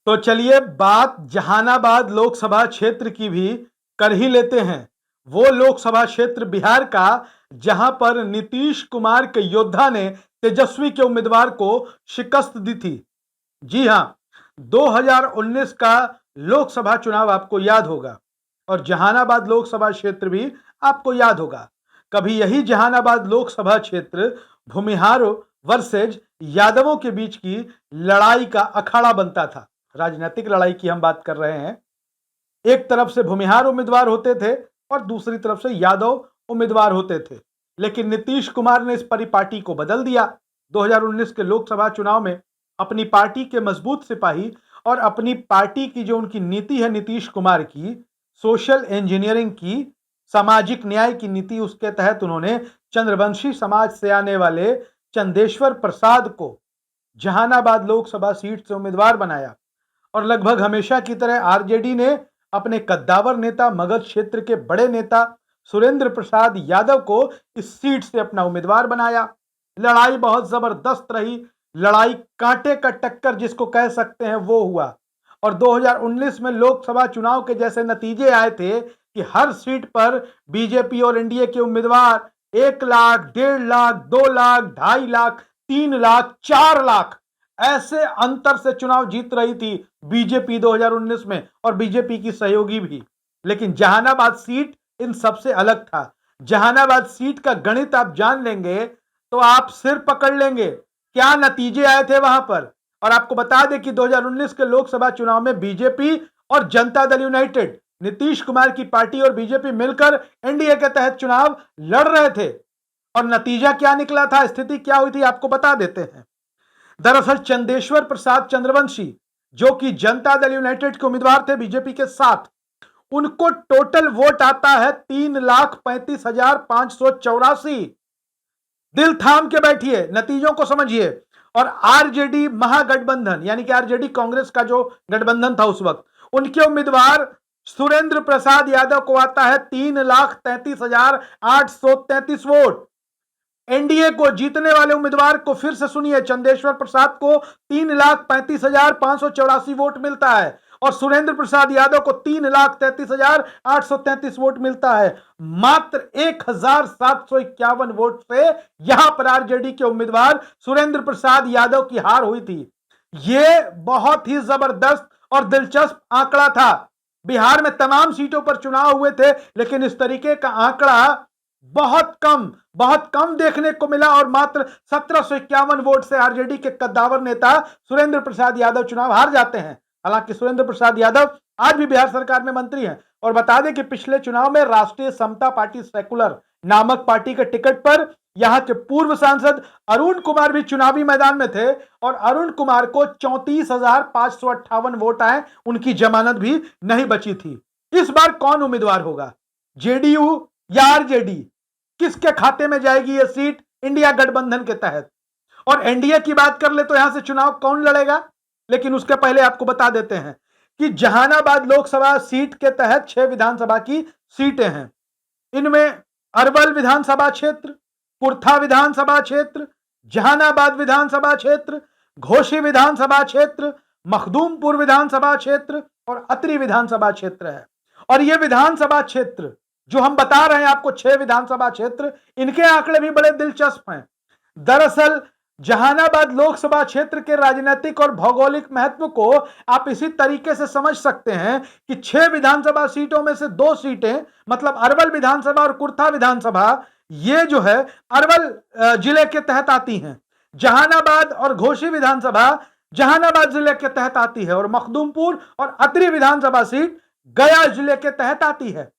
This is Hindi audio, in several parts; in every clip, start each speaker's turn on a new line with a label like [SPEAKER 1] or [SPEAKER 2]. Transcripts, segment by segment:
[SPEAKER 1] तो चलिए बात जहानाबाद लोकसभा क्षेत्र की भी कर ही लेते हैं। वो लोकसभा क्षेत्र बिहार का जहां पर नीतीश कुमार के योद्धा ने तेजस्वी के उम्मीदवार को शिकस्त दी थी। जी हां, 2019 का लोकसभा चुनाव आपको याद होगा और जहानाबाद लोकसभा क्षेत्र भी आपको याद होगा। कभी यही जहानाबाद लोकसभा क्षेत्र भूमिहारों वर्सेज यादवों के बीच की लड़ाई का अखाड़ा बनता था। राजनीतिक लड़ाई की हम बात कर रहे हैं। एक तरफ से भूमिहार उम्मीदवार होते थे और दूसरी तरफ से यादव उम्मीदवार होते थे। लेकिन नीतीश कुमार ने इस परिपाटी को बदल दिया। 2019 के लोकसभा चुनाव में अपनी पार्टी के मजबूत सिपाही और अपनी पार्टी की जो उनकी नीति है नीतीश कुमार की, सोशल इंजीनियरिंग की, सामाजिक न्याय की नीति, उसके तहत उन्होंने चंद्रवंशी समाज से आने वाले चंदेश्वर प्रसाद को जहानाबाद लोकसभा सीट से उम्मीदवार बनाया। और लगभग हमेशा की तरह आरजेडी ने अपने कद्दावर नेता मगध क्षेत्र के बड़े नेता सुरेंद्र प्रसाद यादव को इस सीट से अपना उम्मीदवार बनाया। लड़ाई बहुत जबरदस्त रही। लड़ाई कांटे का टक्कर जिसको कह सकते हैं वो हुआ। और 2019 में लोकसभा चुनाव के जैसे नतीजे आए थे कि हर सीट पर बीजेपी और एनडीए के उम्मीदवार 1 लाख, 1.5 लाख, 2 लाख, 2.5 लाख, 3 लाख, 4 लाख ऐसे अंतर से चुनाव जीत रही थी बीजेपी 2019 में, और बीजेपी की सहयोगी भी। लेकिन जहानाबाद सीट इन सबसे अलग था। जहानाबाद सीट का गणित आप जान लेंगे तो आप सिर पकड़ लेंगे क्या नतीजे आए थे वहां पर। और आपको बता दें कि 2019 के लोकसभा चुनाव में बीजेपी और जनता दल यूनाइटेड, नीतीश कुमार की पार्टी और बीजेपी मिलकर एनडीए के तहत चुनाव लड़ रहे थे। और नतीजा क्या निकला था, स्थिति क्या हुई थी, आपको बता देते हैं। दरअसल चंदेश्वर प्रसाद चंद्रवंशी, जो कि जनता दल यूनाइटेड के उम्मीदवार थे बीजेपी के साथ, उनको टोटल वोट आता है 3,35,584। दिल थाम के बैठिए, नतीजों को समझिए। और आरजेडी महागठबंधन यानी कि आरजेडी कांग्रेस का जो गठबंधन था उस वक्त, उनके उम्मीदवार सुरेंद्र प्रसाद यादव को आता है 3,33,833 वोट। एनडीए को जीतने वाले उम्मीदवार को फिर से सुनिए, चंदेश्वर प्रसाद को 3,35,584 वोट मिलता है और सुरेंद्र प्रसाद यादव को 3,33,833 वोट मिलता है। मात्र 1,751 वोट से यहां पर आरजेडी के उम्मीदवार सुरेंद्र प्रसाद यादव की हार हुई थी। यह बहुत ही जबरदस्त और दिलचस्प आंकड़ा था। बिहार में तमाम सीटों पर चुनाव हुए थे लेकिन इस तरीके का आंकड़ा बहुत कम देखने को मिला और मात्र 1751 वोट से आरजेडी के कद्दावर नेता सुरेंद्र प्रसाद यादव चुनाव हार जाते हैं। हालांकि सुरेंद्र प्रसाद यादव आज भी बिहार सरकार में मंत्री हैं। और बता दें कि पिछले चुनाव में राष्ट्रीय समता पार्टी सेकुलर नामक पार्टी के टिकट पर यहां के पूर्व सांसद अरुण कुमार भी चुनावी मैदान में थे और अरुण कुमार को 34,558 वोट आए, उनकी जमानत भी नहीं बची थी। इस बार कौन उम्मीदवार होगा, जेडीयू या आरजेडी? किसके खाते में जाएगी यह सीट इंडिया गठबंधन के तहत? और एनडीए की बात कर ले तो यहां से चुनाव कौन लड़ेगा? लेकिन उसके पहले आपको बता देते हैं कि जहानाबाद लोकसभा सीट के तहत 6 विधानसभा की सीटें हैं। इनमें अरवल विधानसभा क्षेत्र, कुर्था विधानसभा क्षेत्र, जहानाबाद विधानसभा क्षेत्र, घोसी विधानसभा क्षेत्र, मखदूमपुर विधानसभा क्षेत्र और अतरी विधानसभा क्षेत्र है। और यह विधानसभा क्षेत्र जो हम बता रहे हैं आपको, 6 विधानसभा क्षेत्र, इनके आंकड़े भी बड़े दिलचस्प हैं। दरअसल जहानाबाद लोकसभा क्षेत्र के राजनीतिक और भौगोलिक महत्व को आप इसी तरीके से समझ सकते हैं कि 6 विधानसभा सीटों में से 2 सीटें, मतलब अरवल विधानसभा और कुर्था विधानसभा, ये जो है अरवल जिले के तहत आती हैं। जहानाबाद और घोसी विधानसभा जहानाबाद जिले के तहत आती है और मखदूमपुर और अतरी विधानसभा सीट गया जिले के तहत आती है।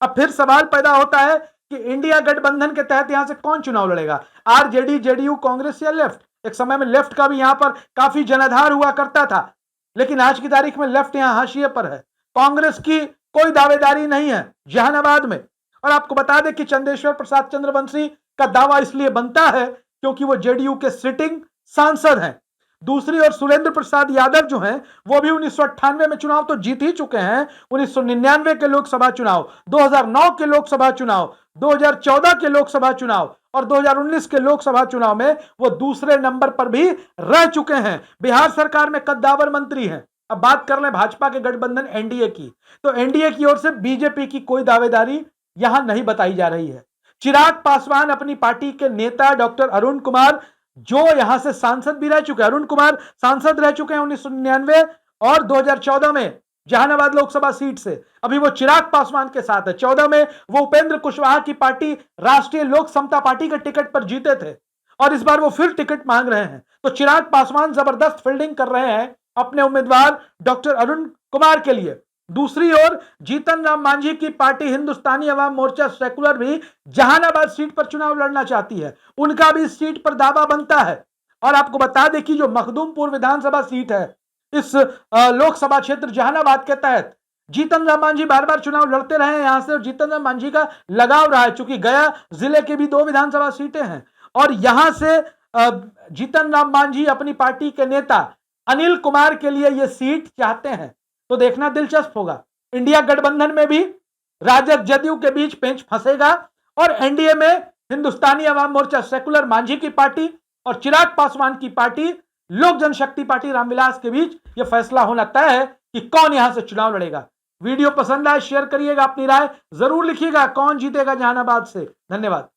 [SPEAKER 1] अब फिर सवाल पैदा होता है कि इंडिया गठबंधन के तहत यहां से कौन चुनाव लड़ेगा, आरजेडी, जेडीयू, कांग्रेस या लेफ्ट? एक समय में लेफ्ट का भी यहां पर काफी जनाधार हुआ करता था, लेकिन आज की तारीख में लेफ्ट यहां हाशिए पर है। कांग्रेस की कोई दावेदारी नहीं है जहानाबाद में। और आपको बता दें कि चंदेश्वर प्रसाद चंद्रवंशी का दावा इसलिए बनता है क्योंकि वो जेडीयू के सिटिंग सांसद हैं। दूसरी ओर सुरेंद्र प्रसाद यादव जो हैं वो भी 1998 में चुनाव तो जीत ही चुके हैं। 1999 के लोकसभा चुनाव, 2009 के लोकसभा चुनाव, 2014 के लोकसभा चुनाव और 2019 के लोकसभा चुनाव में वो दूसरे नंबर पर भी रह चुके हैं। बिहार सरकार में कद्दावर मंत्री हैं। अब बात कर लें भाजपा के गठबंधन एनडीए की, तो एनडीए की ओर से बीजेपी की कोई दावेदारी यहां नहीं बताई जा रही है। चिराग पासवान अपनी पार्टी के नेता डॉक्टर अरुण कुमार, जो यहां से सांसद भी रह चुके हैं, अरुण कुमार सांसद रह चुके हैं 1999 और 2014 में जहानाबाद लोकसभा सीट से। अभी वो चिराग पासवान के साथ है। 14 में वो उपेंद्र कुशवाहा की पार्टी राष्ट्रीय लोक समता पार्टी के टिकट पर जीते थे और इस बार वो फिर टिकट मांग रहे हैं। तो चिराग पासवान जबरदस्त फील्डिंग कर रहे हैं अपने उम्मीदवार डॉक्टर अरुण कुमार के लिए। दूसरी ओर जीतन राम मांझी की पार्टी हिंदुस्तानी अवाम मोर्चा सेकुलर भी जहानाबाद सीट पर चुनाव लड़ना चाहती है। उनका भी इस सीट पर दावा बनता है। और आपको बता दें कि जो मखदूमपुर विधानसभा सीट है इस लोकसभा क्षेत्र जहानाबाद के तहत जीतन राम मांझी बार बार चुनाव लड़ते रहे हैं यहां से, और जीतन राम मांझी का लगाव रहा है, चूंकि गया जिले के भी 2 विधानसभा सीटें हैं और यहां से जीतन राम मांझी अपनी पार्टी के नेता अनिल कुमार के लिए यह सीट चाहते हैं। तो देखना दिलचस्प होगा। इंडिया गठबंधन में भी राजग जदयू के बीच पेंच फंसेगा और एनडीए में हिंदुस्तानी अवाम मोर्चा सेकुलर मांझी की पार्टी और चिराग पासवान की पार्टी लोक जनशक्ति पार्टी रामविलास के बीच यह फैसला होना तय है कि कौन यहां से चुनाव लड़ेगा। वीडियो पसंद आए शेयर करिएगा, अपनी राय जरूर लिखिएगा। कौन जीतेगा जहानाबाद से? धन्यवाद।